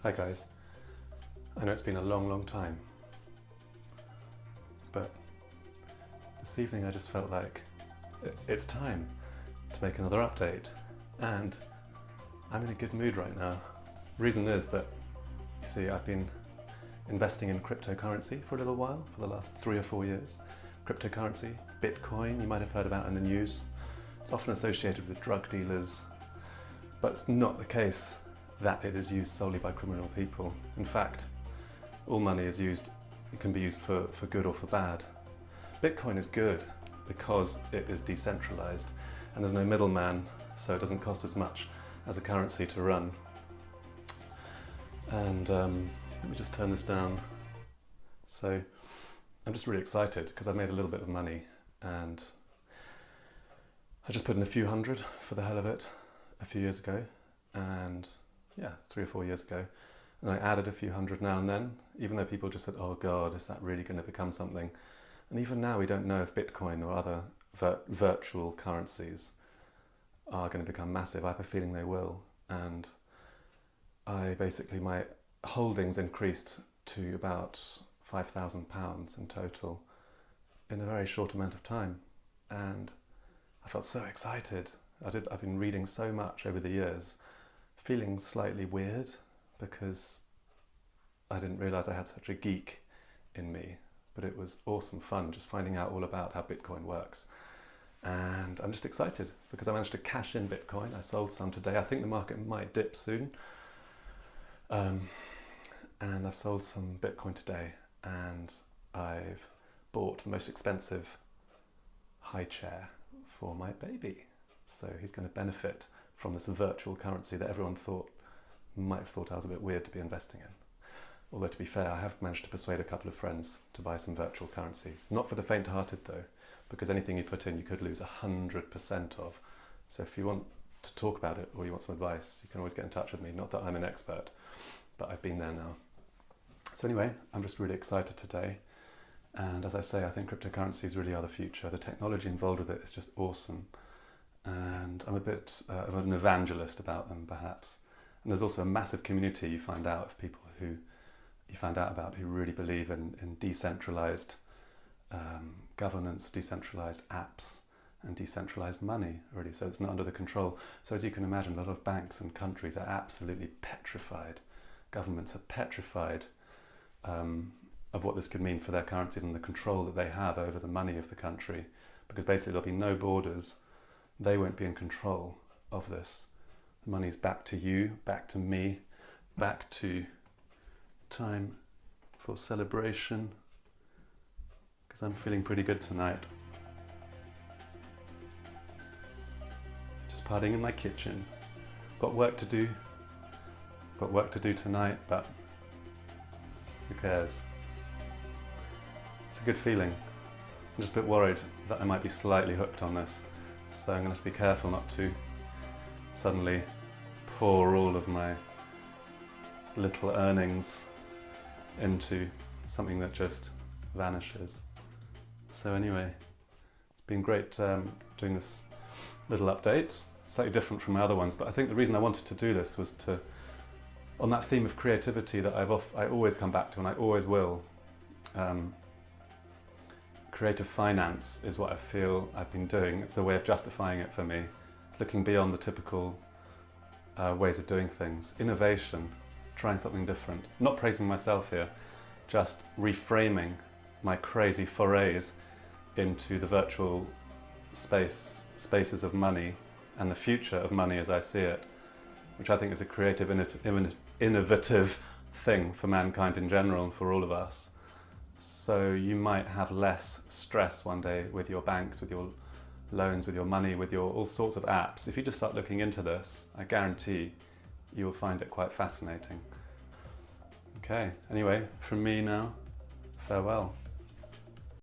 Hi guys. I know it's been a long time, but this evening I just felt like it's time to make another update, and I'm in a good mood right now. Reason is that, you see, I've been investing in cryptocurrency for a little while, for the last 3 or 4 years. Cryptocurrency, Bitcoin, you might have heard about in the news. It's often associated with drug dealers, but it's not the case that it is used solely by criminal people. In fact, all money is used, it can be used for good or for bad. Bitcoin is good because it is decentralized and there's no middleman, so it doesn't cost as much as a currency to run. And let me just turn this down. So I'm just really excited because I've made a little bit of money, and I just put in a few hundred for the hell of it a few years ago, and yeah, 3 or 4 years ago. And I added a few hundred now and then, even though people just said, oh God, is that really going to become something? And even now we don't know if Bitcoin or other virtual currencies are going to become massive. I have a feeling they will. And my holdings increased to about £5,000 in total in a very short amount of time. And I felt so excited. I've been reading so much over the years, feeling slightly weird because I didn't realise I had such a geek in me, but it was awesome fun just finding out all about how Bitcoin works. And I'm just excited because I managed to cash in Bitcoin. I sold some today. I think the market might dip soon. And I've sold some Bitcoin today, and I've bought the most expensive high chair for my baby. So he's going to benefit from this virtual currency that everyone might have thought I was a bit weird to be investing in. Although, to be fair, I have managed to persuade a couple of friends to buy some virtual currency. Not for the faint-hearted though, because anything you put in you could lose 100% of. So if you want to talk about it or you want some advice, you can always get in touch with me. Not that I'm an expert, but I've been there now. So anyway, I'm just really excited today. And as I say, I think cryptocurrencies really are the future. The technology involved with it is just awesome. And I'm a bit of an evangelist about them, perhaps. And there's also a massive community you find out of people who really believe in decentralized governance, decentralized apps, and decentralized money, really, so it's not under the control. So as you can imagine, a lot of banks and countries are absolutely petrified. Governments are petrified of what this could mean for their currencies and the control that they have over the money of the country, because basically there'll be no borders. They won't be in control of this. The money's back to you, back to me, back to time for celebration, because I'm feeling pretty good tonight. Just partying in my kitchen. Got work to do tonight, but who cares? It's a good feeling. I'm just a bit worried that I might be slightly hooked on this, so I'm going to have to be careful not to suddenly pour all of my little earnings into something that just vanishes. So anyway, it's been great doing this little update, slightly different from my other ones, but I think the reason I wanted to do this was on that theme of creativity that I always come back to, and I always will. Creative finance is what I feel I've been doing. It's a way of justifying it for me. Looking beyond the typical ways of doing things. Innovation, trying something different. Not praising myself here, just reframing my crazy forays into the virtual spaces of money and the future of money as I see it, which I think is a creative, innovative thing for mankind in general and for all of us. So you might have less stress one day with your banks, with your loans, with your money, with your all sorts of apps. If you just start looking into this, I guarantee you will find it quite fascinating. Okay, anyway, from me now, farewell.